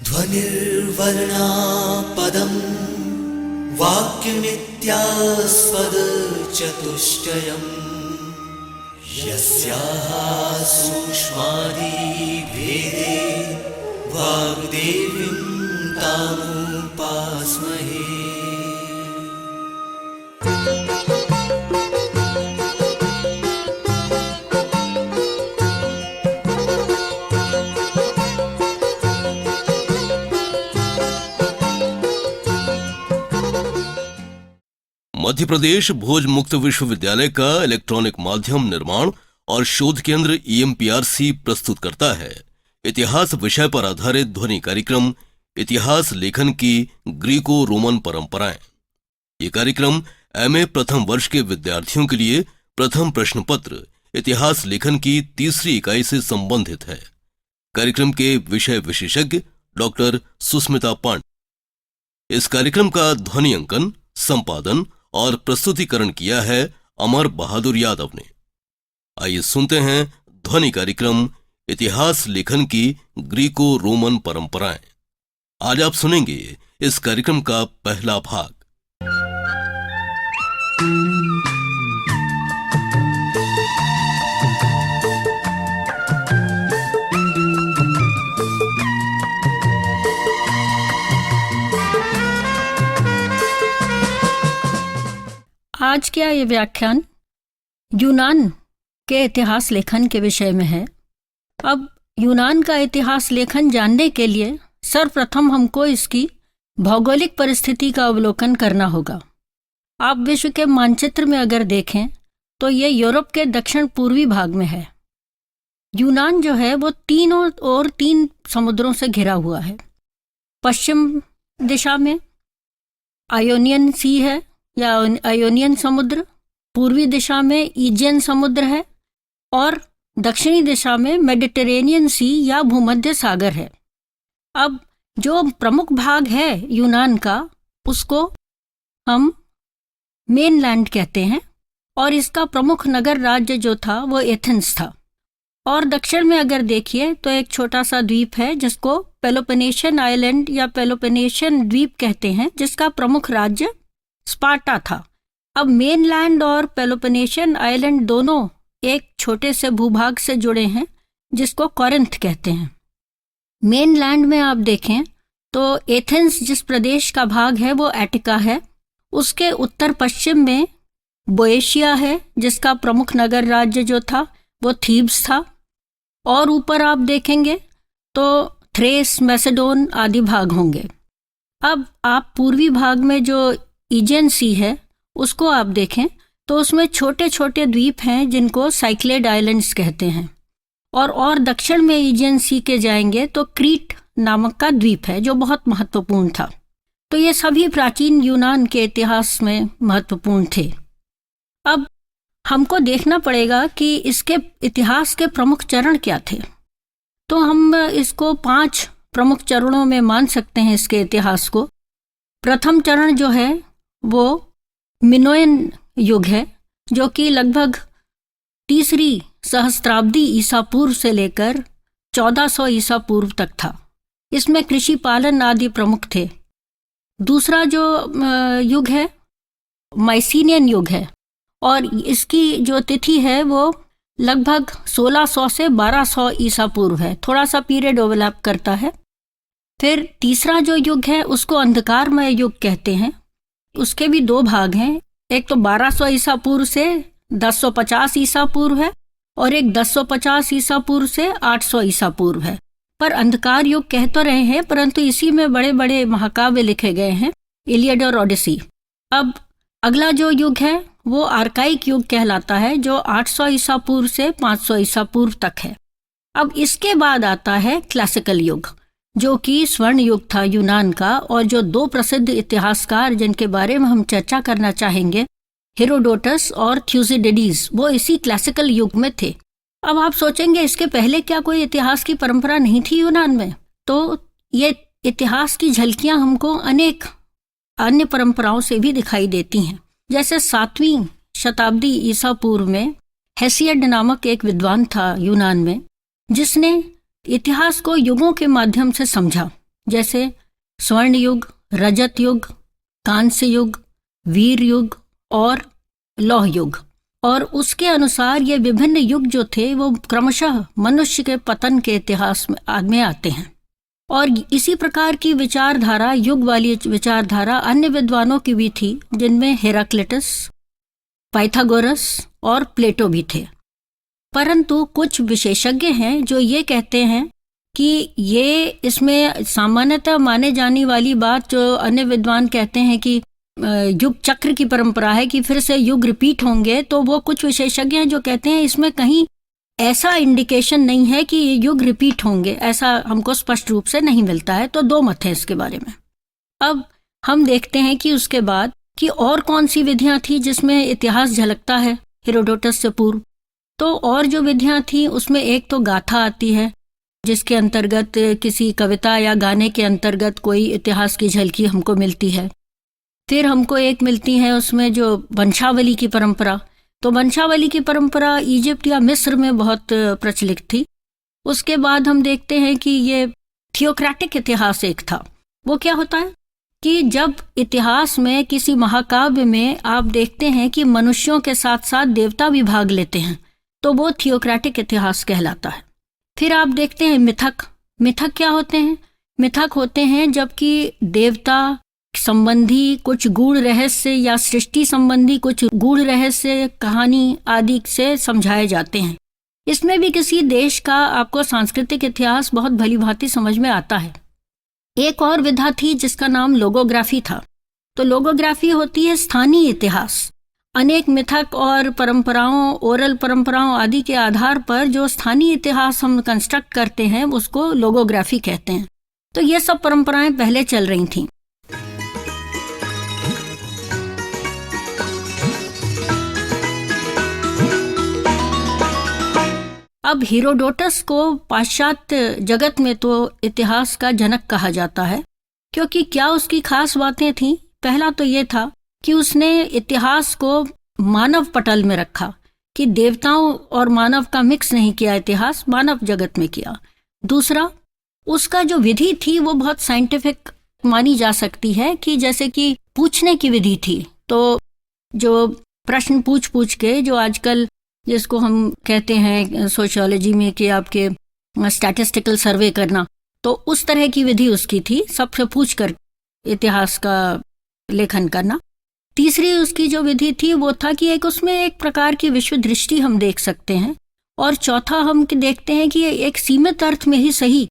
ध्वनिर्वर्णा पदम् वाक्यमित्यास्पद चतुष्टयम् यस्याः सूक्ष्मादि भेदे वाग्देवीं तामुपास्महे। मध्य प्रदेश भोज मुक्त विश्वविद्यालय का इलेक्ट्रॉनिक माध्यम निर्माण और शोध केंद्र EMPRC प्रस्तुत करता है इतिहास विषय पर आधारित ध्वनि कार्यक्रम इतिहास लेखन की ग्रीको रोमन परंपराएं। ये कार्यक्रम MA प्रथम वर्ष के विद्यार्थियों के लिए प्रथम प्रश्न पत्र इतिहास लेखन की तीसरी इकाई से संबंधित है। कार्यक्रम के विषय विशेषज्ञ डॉक्टर सुस्मिता पांडे। इस कार्यक्रम का ध्वनि अंकन, संपादन और प्रस्तुतिकरण किया है अमर बहादुर यादव ने। आइए सुनते हैं ध्वनि कार्यक्रम इतिहास लेखन की ग्रीको रोमन परंपराएं। आज आप सुनेंगे इस कार्यक्रम का पहला भाग। आज का ये व्याख्यान यूनान के इतिहास लेखन के विषय में है। अब यूनान का इतिहास लेखन जानने के लिए सर्वप्रथम हमको इसकी भौगोलिक परिस्थिति का अवलोकन करना होगा। आप विश्व के मानचित्र में अगर देखें तो ये यूरोप के दक्षिण पूर्वी भाग में है। यूनान जो है वो तीनों ओर 3 समुद्रों से घिरा हुआ है। पश्चिम दिशा में आयोनियन सी है या आयोनियन समुद्र, पूर्वी दिशा में ईजियन समुद्र है और दक्षिणी दिशा में मेडिटेरेनियन सी या भूमध्य सागर है। अब जो प्रमुख भाग है यूनान का उसको हम मेनलैंड कहते हैं और इसका प्रमुख नगर राज्य जो था वो एथेंस था। और दक्षिण में अगर देखिए तो एक छोटा सा द्वीप है जिसको पेलोपोनेशियन आइलैंड या पेलोपोनेशियन द्वीप कहते हैं, जिसका प्रमुख राज्य स्पार्टा था। अब मेनलैंड और पेलोपोनेशियन आइलैंड दोनों एक छोटे से भूभाग से जुड़े हैं जिसको कोरिंथ कहते हैं। मेनलैंड में आप देखें तो एथेंस जिस प्रदेश का भाग है वो एटिका है। उसके उत्तर पश्चिम में बोएशिया है जिसका प्रमुख नगर राज्य जो था वो थीब्स था। और ऊपर आप देखेंगे तो थ्रेस, मैसेडोन आदि भाग होंगे। अब आप पूर्वी भाग में जो ईजियन सी है उसको आप देखें तो उसमें छोटे छोटे द्वीप हैं जिनको साइक्लेड आइलैंड्स कहते हैं। और दक्षिण में ईजियन सी के जाएंगे तो क्रीट नामक का द्वीप है जो बहुत महत्वपूर्ण था। तो ये सभी प्राचीन यूनान के इतिहास में महत्वपूर्ण थे। अब हमको देखना पड़ेगा कि इसके इतिहास के प्रमुख चरण क्या थे। तो हम इसको 5 प्रमुख चरणों में मान सकते हैं इसके इतिहास को। प्रथम चरण जो है वो मिनोयन युग है जो कि लगभग 3री सहस्त्राब्दी ईसा पूर्व से लेकर 1400 ईसा पूर्व तक था। इसमें कृषि पालन आदि प्रमुख थे। दूसरा जो युग है माइसीनियन युग है और इसकी जो तिथि है वो लगभग 1600 से 1200 ईसा पूर्व है। थोड़ा सा पीरियड ओवरलैप करता है। फिर तीसरा जो युग है उसको अंधकारमय युग कहते हैं। उसके भी 2 भाग हैं। एक तो 1200 ईसा पूर्व से 1050 ईसा पूर्व है और एक 1050 ईसा पूर्व से 800 ईसा पूर्व है। पर अंधकार युग कह तो रहे हैं परंतु इसी में बड़े बड़े महाकाव्य लिखे गए हैं, इलियड और ओडिसी। अब अगला जो युग है वो आर्काइक युग कहलाता है जो 800 ईसा पूर्व से 500 ईसा पूर्व तक है। अब इसके बाद आता है क्लासिकल युग जो कि स्वर्ण युग था यूनान का। और जो 2 प्रसिद्ध इतिहासकार जिनके बारे में हम चर्चा करना चाहेंगे, हेरोडोटस और थ्यूसिडिडीज, वो इसी क्लासिकल युग में थे। अब आप सोचेंगे इसके पहले क्या कोई इतिहास की परंपरा नहीं थी यूनान में? तो ये इतिहास की झलकियां हमको अनेक अन्य परंपराओं से भी दिखाई देती हैं। जैसे 7वीं शताब्दी ईसा पूर्व में हेसियड नामक एक विद्वान था यूनान में जिसने इतिहास को युगों के माध्यम से समझा। जैसे स्वर्ण युग, रजत युग, कांस्य युग, वीर युग और लौह युग। और उसके अनुसार ये विभिन्न युग जो थे वो क्रमशः मनुष्य के पतन के इतिहास में आते हैं। और इसी प्रकार की विचारधारा, युग वाली विचारधारा अन्य विद्वानों की भी थी, जिनमें हेराक्लिटस, पाइथागोरस और प्लेटो भी थे। परंतु कुछ विशेषज्ञ हैं जो ये कहते हैं कि ये इसमें सामान्यतः माने जाने वाली बात जो अन्य विद्वान कहते हैं कि युग चक्र की परंपरा है कि फिर से युग रिपीट होंगे, तो वो कुछ विशेषज्ञ हैं जो कहते हैं इसमें कहीं ऐसा इंडिकेशन नहीं है कि ये युग रिपीट होंगे, ऐसा हमको स्पष्ट रूप से नहीं मिलता है। तो दो मत हैं इसके बारे में। अब हम देखते हैं कि उसके बाद कि और कौन सी विधियां थी जिसमें इतिहास झलकता है हेरोडोटस से पूर्व। तो और जो विधियां थी उसमें एक तो गाथा आती है, जिसके अंतर्गत किसी कविता या गाने के अंतर्गत कोई इतिहास की झलकी हमको मिलती है। फिर हमको एक मिलती है उसमें जो वंशावली की परंपरा। तो वंशावली की परंपरा इजिप्ट या मिस्र में बहुत प्रचलित थी। उसके बाद हम देखते हैं कि ये थियोक्रेटिक इतिहास एक था। वो क्या होता है कि जब इतिहास में किसी महाकाव्य में आप देखते हैं कि मनुष्यों के साथ साथ देवता भी भाग लेते हैं, तो वो थियोक्रेटिक इतिहास कहलाता है। फिर आप देखते हैं मिथक। मिथक क्या होते हैं? मिथक होते हैं जबकि देवता संबंधी कुछ गूढ़ रहस्य या सृष्टि संबंधी कुछ गूढ़ रहस्य, कहानी आदि से समझाए जाते हैं। इसमें भी किसी देश का आपको सांस्कृतिक इतिहास बहुत भली भांति समझ में आता है। एक और विधा थी जिसका नाम लोगोग्राफी था। तो लोगोग्राफी होती है स्थानीय इतिहास। अनेक मिथक और परंपराओं, ओरल परंपराओं आदि के आधार पर जो स्थानीय इतिहास हम कंस्ट्रक्ट करते हैं उसको लोगोग्राफी कहते हैं। तो ये सब परंपराएं पहले चल रही थीं। अब हेरोडोटस को पाश्चात्य जगत में तो इतिहास का जनक कहा जाता है, क्योंकि क्या उसकी खास बातें थीं? पहला तो ये था कि उसने इतिहास को मानव पटल में रखा, कि देवताओं और मानव का मिक्स नहीं किया, इतिहास मानव जगत में किया। दूसरा, उसका जो विधि थी वो बहुत साइंटिफिक मानी जा सकती है, कि जैसे कि पूछने की विधि थी। तो जो प्रश्न पूछ के, जो आजकल जिसको हम कहते हैं सोशियोलॉजी में कि आपके स्टैटिस्टिकल सर्वे करना, तो उस तरह की विधि उसकी थी, सबसे पूछकर इतिहास का लेखन करना। तीसरी उसकी जो विधि थी वो था कि उसमें एक प्रकार की विश्व दृष्टि हम देख सकते हैं। और चौथा हम देखते हैं कि एक सीमित अर्थ में ही सही,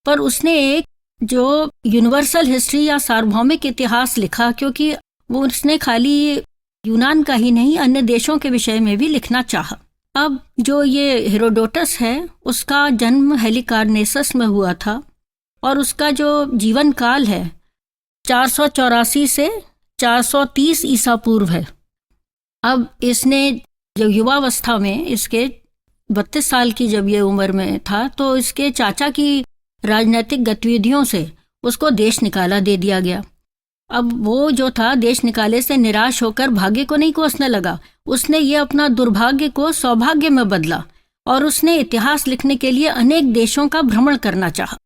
पर उसने एक जो यूनिवर्सल हिस्ट्री या सार्वभौमिक इतिहास लिखा, क्योंकि वो उसने खाली यूनान का ही नहीं अन्य देशों के विषय में भी लिखना चाहा। अब जो ये हेरोडोटस है उसका जन्म हेलिकार्नेसस में हुआ था और उसका जो जीवन काल है 484 से 430 ईसा पूर्व है। अब इसने जब युवावस्था में, इसके 32 साल की जब ये उम्र में था, तो इसके चाचा की राजनीतिक गतिविधियों से उसको देश निकाला दे दिया गया। अब वो जो था देश निकाले से निराश होकर भाग्य को नहीं कोसने लगा, उसने ये अपना दुर्भाग्य को सौभाग्य में बदला और उसने इतिहास लिखने के लिए अनेक देशों का भ्रमण करना चाहा।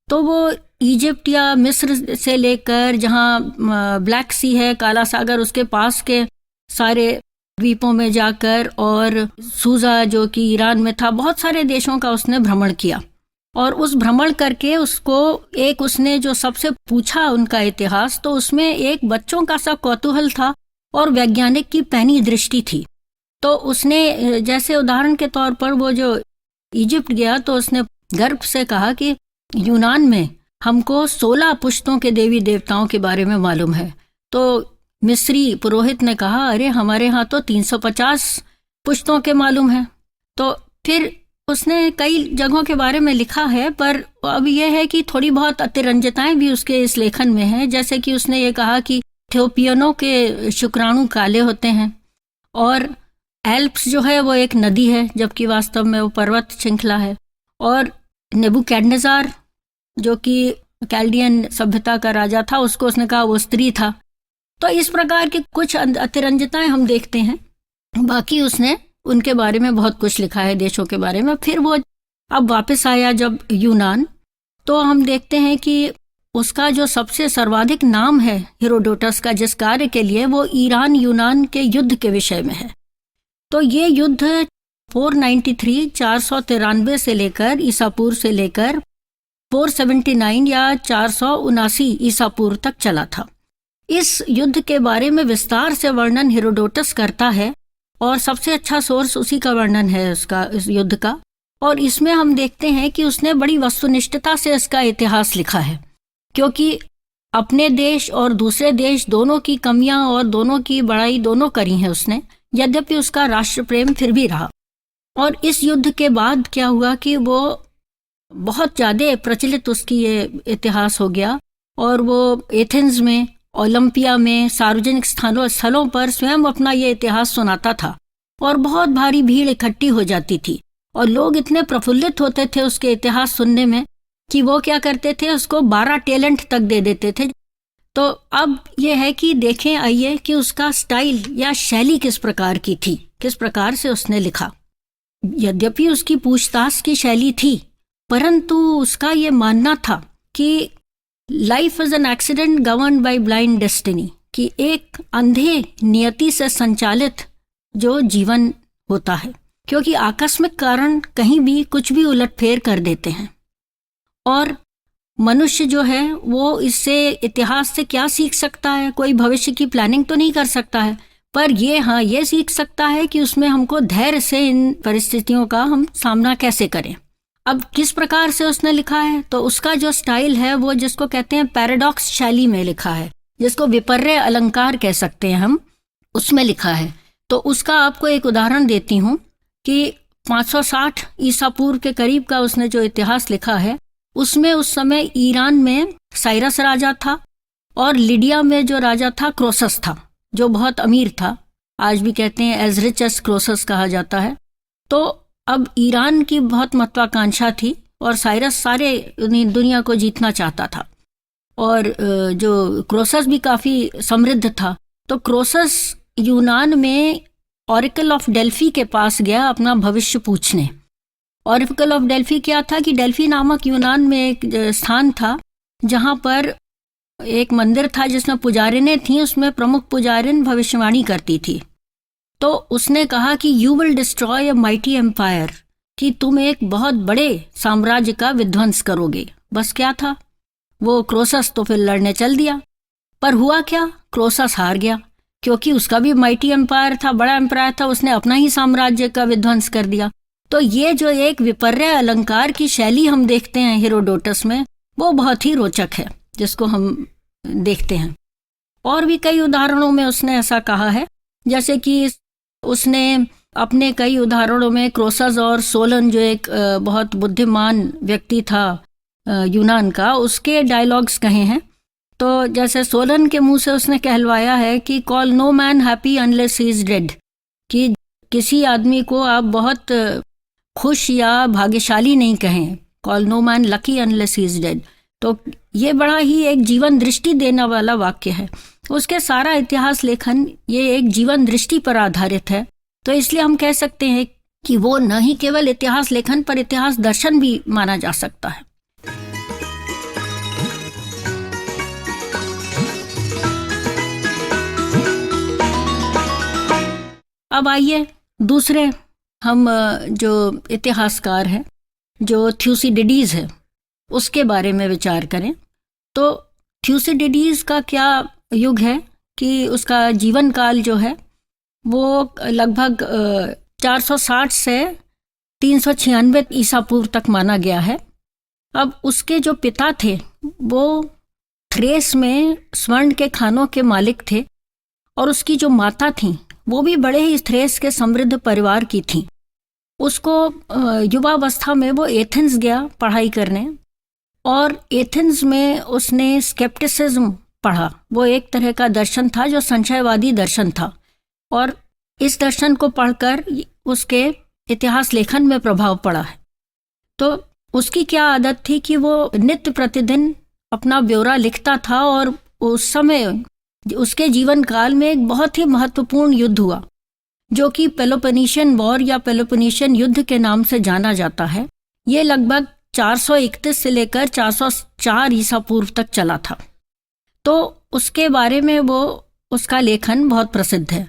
तो वो इजिप्ट या मिस्र से लेकर जहाँ ब्लैक सी है, काला सागर, उसके पास के सारे द्वीपों में जाकर, और सूजा जो कि ईरान में था, बहुत सारे देशों का उसने भ्रमण किया। और उस भ्रमण करके उसको उसने जो सबसे पूछा उनका इतिहास, तो उसमें एक बच्चों का सा कौतूहल था और वैज्ञानिक की पैनी दृष्टि थी। तो उसने, जैसे उदाहरण के तौर पर, वो जो इजिप्ट गया तो उसने गर्व से कहा कि यूनान में हमको 16 पुश्तों के देवी देवताओं के बारे में मालूम है। तो मिस्री पुरोहित ने कहा, अरे हमारे यहाँ तो 350 पुश्तों के मालूम है। तो फिर उसने कई जगहों के बारे में लिखा है, पर अब यह है कि थोड़ी बहुत अतिरंजिताएं भी उसके इस लेखन में हैं। जैसे कि उसने ये कहा कि इथियोपियनों के शुक्राणु काले होते हैं, और एल्प्स जो है वो एक नदी है, जबकि वास्तव में वो पर्वत श्रृंखला है। और नेबुकैडनेज़र जो कि कैल्डियन सभ्यता का राजा था, उसको उसने कहा वो स्त्री था। तो इस प्रकार की कुछ अतिरंजिताएं हम देखते हैं। बाकी उसने उनके बारे में बहुत कुछ लिखा है, देशों के बारे में। फिर वो अब वापस आया जब यूनान, तो हम देखते हैं कि उसका जो सबसे सर्वाधिक नाम है हेरोडोटस का जिस कार्य के लिए, वो ईरान यूनान के युद्ध के विषय में है। तो ये युद्ध 493 से लेकर ईसा पूर्व से लेकर 479 या 479 ईसा पूर्व तक चला था। इस युद्ध के बारे में विस्तार से वर्णन हेरोडोटस करता है और सबसे अच्छा सोर्स उसी का वर्णन है उसका, इस युद्ध का। और इसमें हम देखते हैं कि उसने बड़ी वस्तुनिष्ठता से इसका इतिहास लिखा है, क्योंकि अपने देश और दूसरे देश दोनों की कमियां और दोनों की बड़ाई दोनों करी हैं उसने, यद्यपि उसका राष्ट्र प्रेम फिर भी रहा। और इस युद्ध के बाद क्या हुआ कि वो बहुत ज़्यादा प्रचलित उसकी ये इतिहास हो गया, और वो एथेंस में, ओलंपिया में, सार्वजनिक स्थलों पर स्वयं अपना ये इतिहास सुनाता था, और बहुत भारी भीड़ इकट्ठी हो जाती थी, और लोग इतने प्रफुल्लित होते थे उसके इतिहास सुनने में कि वो क्या करते थे, उसको 12 टैलेंट तक दे देते थे। तो अब ये है कि देखें आइए कि उसका स्टाइल या शैली किस प्रकार की थी, किस प्रकार से उसने लिखा। यद्यपि उसकी पूछताछ की शैली थी, परंतु उसका ये मानना था कि life is an accident govern by blind destiny, कि एक अंधे नियति से संचालित जो जीवन होता है, क्योंकि आकस्मिक कारण कहीं भी कुछ भी उलटफेर कर देते हैं। और मनुष्य जो है वो इससे, इतिहास से क्या सीख सकता है? कोई भविष्य की प्लानिंग तो नहीं कर सकता है, पर ये सीख सकता है कि उसमें हमको धैर्य से इन परिस्थितियों का हम सामना कैसे करें। अब किस प्रकार से उसने लिखा है, तो उसका जो स्टाइल है वो जिसको कहते हैं पैराडॉक्स शैली में लिखा है, जिसको विपर्य अलंकार कह सकते हैं हम, उसमें लिखा है। तो उसका आपको एक उदाहरण देती हूँ कि 560 ईसा पूर्व के करीब का उसने जो इतिहास लिखा है, उसमें उस समय ईरान में साइरस राजा था, और लिडिया में जो राजा था क्रोसस था, जो बहुत अमीर था। आज भी कहते हैं एज रिच एज क्रोसस कहा जाता है। तो अब ईरान की बहुत महत्वाकांक्षा थी, और साइरस सारे दुनिया को जीतना चाहता था, और जो क्रोसस भी काफ़ी समृद्ध था। तो क्रोसस यूनान में ऑरिकल ऑफ डेल्फी के पास गया अपना भविष्य पूछने। ऑरिकल ऑफ डेल्फी क्या था कि डेल्फी नामक यूनान में एक स्थान था जहाँ पर एक मंदिर था जिसमें पुजारिनें थीं, उसमें प्रमुख पुजारिन भविष्यवाणी करती थी। तो उसने कहा कि you will destroy a mighty empire, कि तुम एक बहुत बड़े साम्राज्य का विध्वंस करोगे। बस क्या था, वो क्रोसस तो फिर लड़ने चल दिया, पर हुआ क्या, क्रोसस हार गया, क्योंकि उसका भी माइटी एम्पायर था, बड़ा एम्पायर था, उसने अपना ही साम्राज्य का विध्वंस कर दिया। तो ये जो एक विपर्य अलंकार की शैली हम देखते हैं हेरोडोटस में, वो बहुत ही रोचक है, जिसको हम देखते हैं। और भी कई उदाहरणों में उसने ऐसा कहा है, जैसे कि उसने अपने कई उदाहरणों में क्रोसस और सोलन, जो एक बहुत बुद्धिमान व्यक्ति था यूनान का, उसके डायलॉग्स कहे हैं। तो जैसे सोलन के मुंह से उसने कहलवाया है कि call no man happy unless he is dead, कि किसी आदमी को आप बहुत खुश या भाग्यशाली नहीं कहें, call no man lucky unless he is dead. तो ये बड़ा ही एक जीवन दृष्टि देने वाला वाक्य है। उसके सारा इतिहास लेखन ये एक जीवन दृष्टि पर आधारित है, तो इसलिए हम कह सकते हैं कि वो न ही केवल इतिहास लेखन पर इतिहास दर्शन भी माना जा सकता है। अब आइए दूसरे हम जो इतिहासकार हैं, जो थ्यूसिडिडीज है, उसके बारे में विचार करें। तो थ्यूसिडिडीज का क्या युग है कि उसका जीवन काल जो है वो लगभग 460 से 396 ईसा पूर्व तक माना गया है। अब उसके जो पिता थे वो थ्रेस में स्वर्ण के खानों के मालिक थे, और उसकी जो माता थी वो भी बड़े ही थ्रेस के समृद्ध परिवार की थी। उसको युवावस्था में वो एथेंस गया पढ़ाई करने, और एथेंस में उसने स्केप्टिसिज्म पढ़ा। वो एक तरह का दर्शन था जो संशयवादी दर्शन था, और इस दर्शन को पढ़कर उसके इतिहास लेखन में प्रभाव पड़ा है। तो उसकी क्या आदत थी कि वो नित्य प्रतिदिन अपना ब्यौरा लिखता था, और उस समय उसके जीवन काल में एक बहुत ही महत्वपूर्ण युद्ध हुआ, जो कि पेलोपोनेशियन वॉर या पेलोपोनेशियन युद्ध के नाम से जाना जाता है। ये लगभग 431 से लेकर 404 ईसा पूर्व तक चला था। तो उसके बारे में उसका लेखन बहुत प्रसिद्ध है।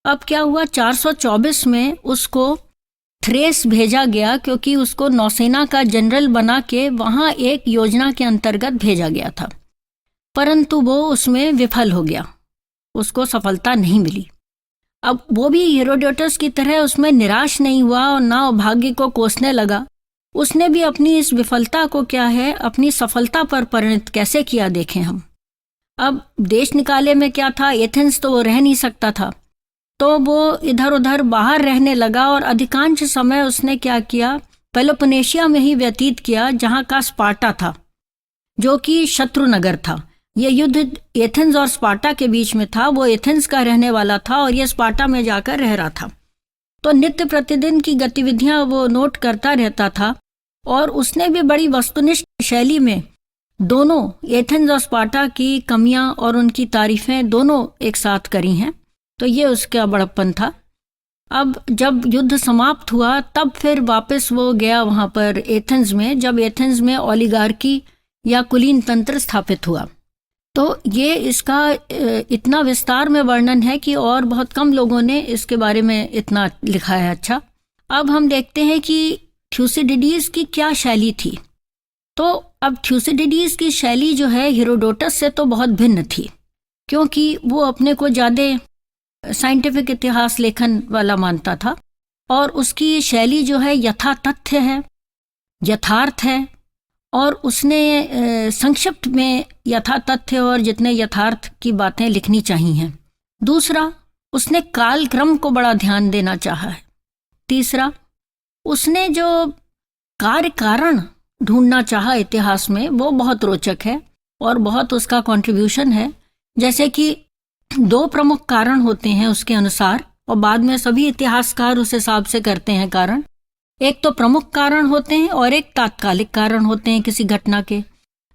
अब क्या हुआ, 424 में उसको थ्रेस भेजा गया, क्योंकि उसको नौसेना का जनरल बना के वहाँ एक योजना के अंतर्गत भेजा गया था, परंतु वो उसमें विफल हो गया, उसको सफलता नहीं मिली। अब वो भी हेरोडोटस की तरह उसमें निराश नहीं हुआ और ना भाग्य को कोसने लगा। उसने भी अपनी इस विफलता को अपनी सफलता पर परिणत कैसे किया, देखें हम। अब देश निकाले में क्या था, एथेंस तो वो रह नहीं सकता था, तो वो इधर उधर बाहर रहने लगा और अधिकांश समय उसने क्या किया, पेलोपोनेशिया में ही व्यतीत किया, जहाँ का स्पार्टा था, जो कि शत्रु नगर था। ये युद्ध एथेंस और स्पार्टा के बीच में था। वो एथेंस का रहने वाला था और ये स्पार्टा में जाकर रह रहा था। तो नित्य प्रतिदिन की गतिविधियां वो नोट करता रहता था और उसने भी बड़ी वस्तुनिष्ठ शैली में दोनों एथेंस और स्पार्टा की कमियां और उनकी तारीफें दोनों एक साथ करी हैं। तो ये उसका बड़प्पन था। अब जब युद्ध समाप्त हुआ तब फिर वापस वो गया वहाँ पर एथेंस में, जब एथेंस में ओलिगार्की या कुलीन तंत्र स्थापित हुआ। तो ये इसका इतना विस्तार में वर्णन है कि और बहुत कम लोगों ने इसके बारे में इतना लिखा है। अच्छा, अब हम देखते हैं कि थ्यूसिडिडीज की क्या शैली थी। तो अब थ्यूसिडिडीज की शैली जो है हेरोडोटस से तो बहुत भिन्न थी, क्योंकि वो अपने को ज़्यादा साइंटिफिक इतिहास लेखन वाला मानता था और उसकी शैली जो है यथा तथ्य है, यथार्थ है, और उसने संक्षिप्त में यथा तथ्य और जितने यथार्थ की बातें लिखनी चाहिए हैं। दूसरा, उसने काल क्रम को बड़ा ध्यान देना चाहा है। तीसरा, उसने जो कार्य कारण ढूंढना चाहा इतिहास में, वो बहुत रोचक है और बहुत उसका कंट्रीब्यूशन है। जैसे कि 2 प्रमुख कारण होते हैं उसके अनुसार, और बाद में सभी इतिहासकार उस हिसाब से करते हैं कारण। एक तो प्रमुख कारण होते हैं और एक तात्कालिक कारण होते हैं किसी घटना के।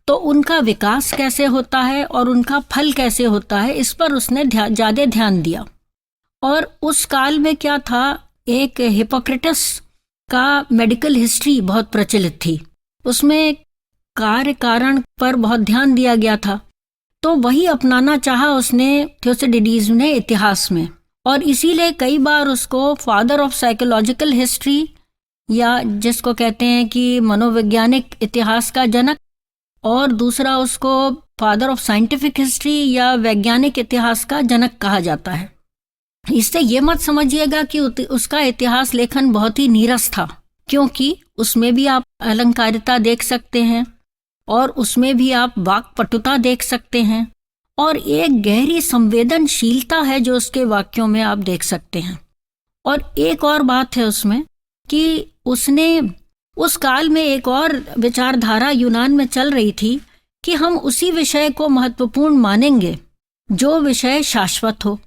तो उनका विकास कैसे होता है और उनका फल कैसे होता है, इस पर उसने ज़्यादा ध्यान दिया। और उस काल में क्या था, एक हिपोक्रेटस का मेडिकल हिस्ट्री बहुत प्रचलित थी, उसमें कार्य कारण पर बहुत ध्यान दिया गया था। तो वही अपनाना चाहा उसने थ्यूसिडिडीज ने इतिहास में, और इसीलिए कई बार उसको फादर ऑफ साइकोलॉजिकल हिस्ट्री, या जिसको कहते हैं कि मनोवैज्ञानिक इतिहास का जनक, और दूसरा उसको फादर ऑफ साइंटिफिक हिस्ट्री या वैज्ञानिक इतिहास का जनक कहा जाता है। इससे ये मत समझिएगा कि उसका इतिहास लेखन बहुत ही नीरस था, क्योंकि उसमें भी आप अलंकारिता देख सकते हैं और उसमें भी आप वाक्पटुता देख सकते हैं, और एक गहरी संवेदनशीलता है जो उसके वाक्यों में आप देख सकते हैं। और एक और बात है उसमें कि उसने उस काल में एक और विचारधारा यूनान में चल रही थी कि हम उसी विषय को महत्वपूर्ण मानेंगे जो विषय शाश्वत हो।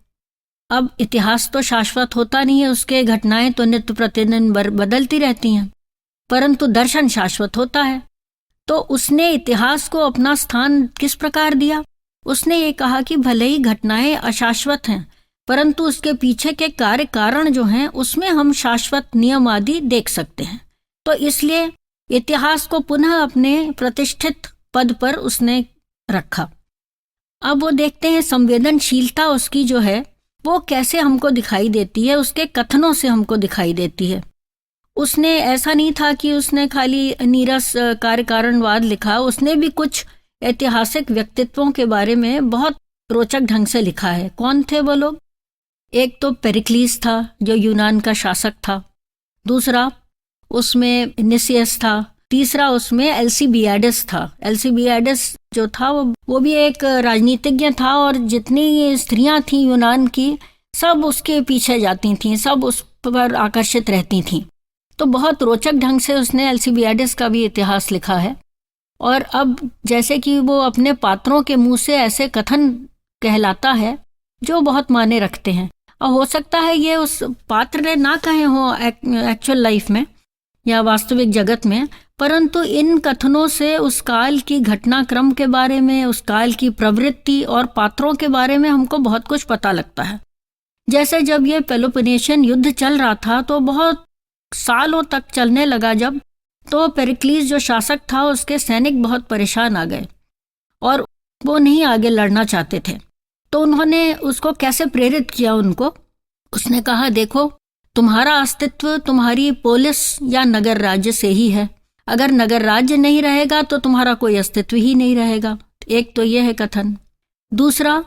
अब इतिहास तो शाश्वत होता नहीं है, उसके घटनाएं तो नित्य प्रतिदिन बदलती रहती हैं, परंतु दर्शन शाश्वत होता है। तो उसने इतिहास को अपना स्थान किस प्रकार दिया? उसने ये कहा कि भले ही घटनाएं अशाश्वत हैं, परंतु उसके पीछे के कार्य कारण जो हैं उसमें हम शाश्वत नियम आदि देख सकते हैं। तो इसलिए इतिहास को पुनः अपने प्रतिष्ठित पद पर उसने रखा। अब वो देखते हैं संवेदनशीलता उसकी जो है वो कैसे हमको दिखाई देती है, उसके कथनों से हमको दिखाई देती है। उसने ऐसा नहीं था कि उसने खाली नीरस कार्य कारणवाद लिखा, उसने भी कुछ ऐतिहासिक व्यक्तित्वों के बारे में बहुत रोचक ढंग से लिखा है। कौन थे वो लोग? एक तो पेरिक्लीस था जो यूनान का शासक था, दूसरा उसमें निसियस था, तीसरा उसमें एल्सीबियाडस था। एल्सीबियाडस जो था वो भी एक राजनीतिज्ञ था, और जितनी स्त्रियां थीं यूनान की सब उसके पीछे जाती थीं, सब उस पर आकर्षित रहती थीं। तो बहुत रोचक ढंग से उसने एल्सीबियाडस का भी इतिहास लिखा है। और अब जैसे कि वो अपने पात्रों के मुंह से ऐसे कथन कहलाता है जो बहुत मायने रखते हैं, और हो सकता है ये उस पात्र ने ना कहे हो एक्चुअल लाइफ में या वास्तविक जगत में, परंतु इन कथनों से उस काल की घटनाक्रम के बारे में, उस काल की प्रवृत्ति और पात्रों के बारे में हमको बहुत कुछ पता लगता है। जैसे जब ये पेलोपोनेशियन युद्ध चल रहा था तो बहुत सालों तक चलने लगा, जब तो पेरिक्लीस जो शासक था उसके सैनिक बहुत परेशान आ गए और वो नहीं आगे लड़ना चाहते थे। तो उन्होंने उसको कैसे प्रेरित किया उनको, उसने कहा देखो तुम्हारा अस्तित्व तुम्हारी पोलिस या नगर राज्य से ही है, अगर नगर राज्य नहीं रहेगा तो तुम्हारा कोई अस्तित्व ही नहीं रहेगा। एक तो ये है कथन। दूसरा,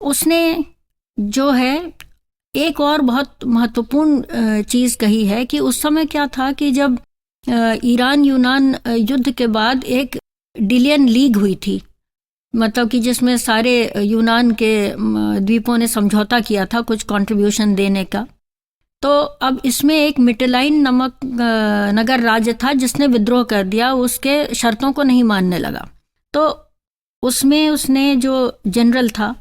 उसने जो है एक और बहुत महत्वपूर्ण चीज़ कही है कि उस समय क्या था कि जब ईरान यूनान युद्ध के बाद एक डिलियन लीग हुई थी, मतलब कि जिसमें सारे यूनान के द्वीपों ने समझौता किया था कुछ कंट्रीब्यूशन देने का। तो अब इसमें एक मिटिलाइन नामक नगर राज्य था जिसने विद्रोह कर दिया, उसके शर्तों को नहीं मानने लगा। तो उसमें उसने जो जनरल था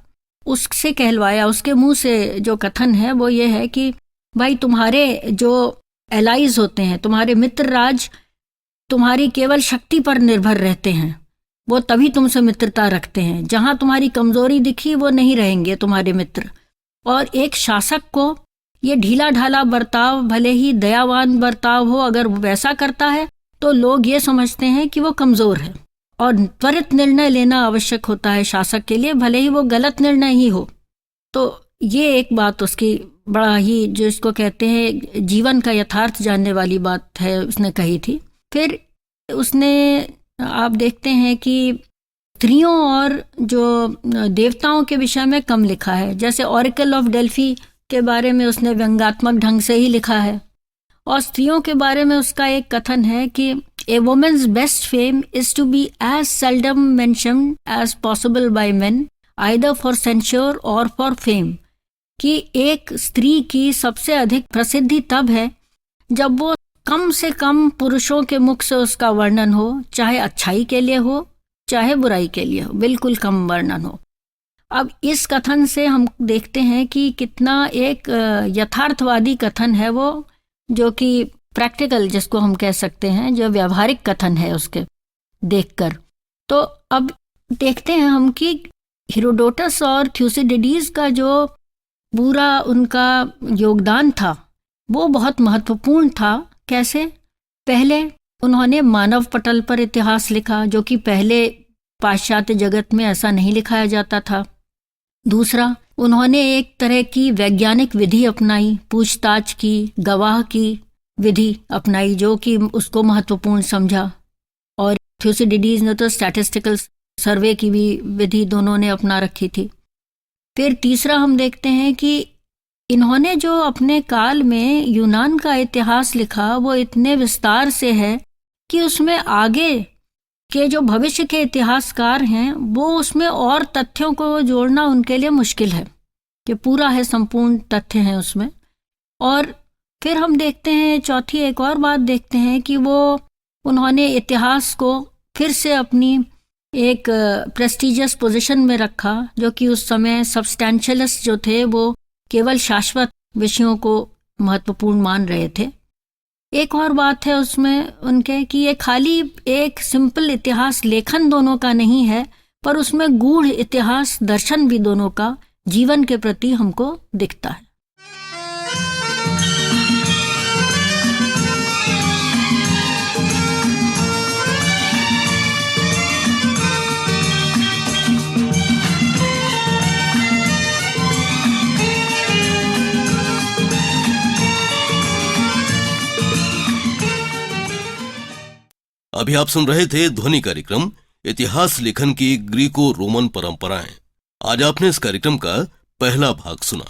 उससे कहलवाया, उसके मुंह से जो कथन है वो ये है कि भाई तुम्हारे जो एलाइज होते हैं, तुम्हारे मित्र राज तुम्हारी केवल शक्ति पर निर्भर रहते हैं, वो तभी तुमसे मित्रता रखते हैं। जहां तुम्हारी कमजोरी दिखी वो नहीं रहेंगे तुम्हारे मित्र। और एक शासक को ये ढीला ढाला बर्ताव, भले ही दयावान बर्ताव हो, अगर वो वैसा करता है तो लोग ये समझते हैं कि वो कमजोर है और त्वरित निर्णय लेना आवश्यक होता है शासक के लिए, भले ही वो गलत निर्णय ही हो। तो ये एक बात उसकी बड़ा ही, जो इसको कहते हैं जीवन का यथार्थ जानने वाली बात है, उसने कही थी। फिर उसने, आप देखते हैं कि स्त्रियों और जो देवताओं के विषय में कम लिखा है। जैसे ऑरिकल ऑफ डेल्फी के बारे में उसने व्यंग्यात्मक ढंग से ही लिखा है, और स्त्रियों के बारे में उसका एक कथन है कि a woman's best fame is to be as seldom mentioned as possible by men either for censure और फॉर फेम, कि एक स्त्री की सबसे अधिक प्रसिद्धि तब है जब वो कम से कम पुरुषों के मुख से उसका वर्णन हो, चाहे अच्छाई के लिए हो चाहे बुराई के लिए हो, बिल्कुल कम वर्णन हो। अब इस कथन से हम देखते हैं कि कितना एक यथार्थवादी कथन है वो, जो कि प्रैक्टिकल जिसको हम कह सकते हैं, जो व्यावहारिक कथन है उसके देखकर। तो अब देखते हैं हम कि हेरोडोटस और थ्यूसिडिडीज का जो पूरा उनका योगदान था वो बहुत महत्वपूर्ण था। कैसे? पहले उन्होंने मानव पटल पर इतिहास लिखा, जो कि पहले पाश्चात्य जगत में ऐसा नहीं लिखाया जाता था। दूसरा, उन्होंने एक तरह की वैज्ञानिक विधि अपनाई, पूछताछ की, गवाह की विधि अपनाई, जो कि उसको महत्वपूर्ण समझा। और थ्यूसिडिडीज ने तो स्टैटिस्टिकल सर्वे की भी विधि दोनों ने अपना रखी थी। फिर तीसरा हम देखते हैं कि इन्होंने जो अपने काल में यूनान का इतिहास लिखा वो इतने विस्तार से है कि उसमें आगे के जो भविष्य के इतिहासकार हैं वो उसमें और तथ्यों को जोड़ना उनके लिए मुश्किल है, कि पूरा है, संपूर्ण तथ्य हैं उसमें। और फिर हम देखते हैं चौथी एक और बात देखते हैं कि वो उन्होंने इतिहास को फिर से अपनी एक प्रेस्टिजियस पोजीशन में रखा, जो कि उस समय सब्सटैंशियलिस्ट जो थे वो केवल शाश्वत विषयों को महत्वपूर्ण मान रहे थे। एक और बात है उसमें उनके कि ये खाली एक सिंपल इतिहास लेखन दोनों का नहीं है, पर उसमें गूढ़ इतिहास दर्शन भी दोनों का जीवन के प्रति हमको दिखता है। अभी आप सुन रहे थे ध्वनि कार्यक्रम इतिहास लेखन की ग्रीको रोमन परंपराएं। आज आपने इस कार्यक्रम का पहला भाग सुना।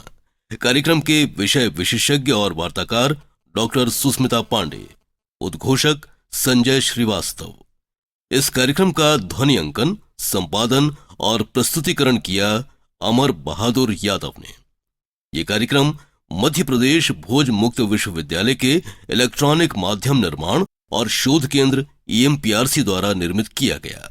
कार्यक्रम के विषय विशेषज्ञ और वार्ताकार डॉक्टर सुस्मिता पांडे, उद्घोषक संजय श्रीवास्तव। इस कार्यक्रम का ध्वनि अंकन, संपादन और प्रस्तुतिकरण किया अमर बहादुर यादव ने। ये कार्यक्रम मध्य प्रदेश भोज मुक्त विश्वविद्यालय के इलेक्ट्रॉनिक माध्यम निर्माण और शोध केंद्र EMPRC द्वारा निर्मित किया गया।